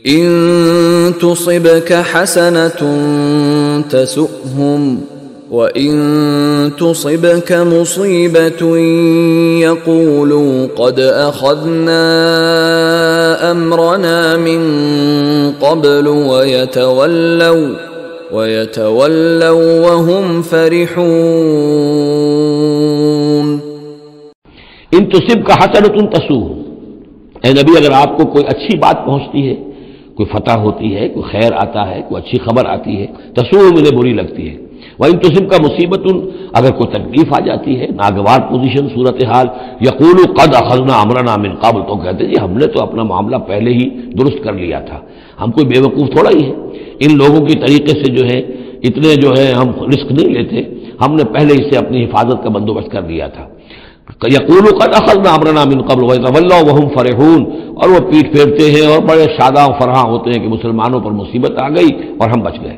إن تصبك حسنة تسؤهم وإن تصبك مصيبة يقولوا قد أخذنا أمرنا من قبل ويتولوا وهم فرحون۔ ان تصبك حسنة تسؤهم، اے نبی اگر آپ کو کوئی اچھی بات پہنچتی ہے، کوئی فتح ہوتی ہے، کوئی خیر آتا ہے، کوئی اچھی خبر آتی ہے، تسوء انہیں بری لگتی ہے۔ وَإِن تُصِبْكَ مُصِیبَةٌ، اگر کوئی تکلیف آ جاتی ہے، ناگوار پوزیشن، صورتحال، یقولوا قد اخذنا امرنا من قبل، تو کہتے ہیں جی ہم نے تو اپنا معاملہ پہلے ہی درست کر لیا تھا، ہم کوئی بیوقوف تھوڑا ہی ہے، ان لوگوں کی طریقے سے جو ہے اتنے جو ہے ہم رسک نہیں لیتے، ہم نے پہلے ہی سے اپنی حفاظت کا بندوبست کر لیا تھا۔ یقولوا قد اخذنا امرنا من قبل ويتولوا وهم فرحون، اور وہ پیٹھ پھیرتے ہیں اور بڑے شاداں و فرحاں ہوتے ہیں کہ مسلمانوں پر مصیبت آ گئی اور ہم بچ گئے۔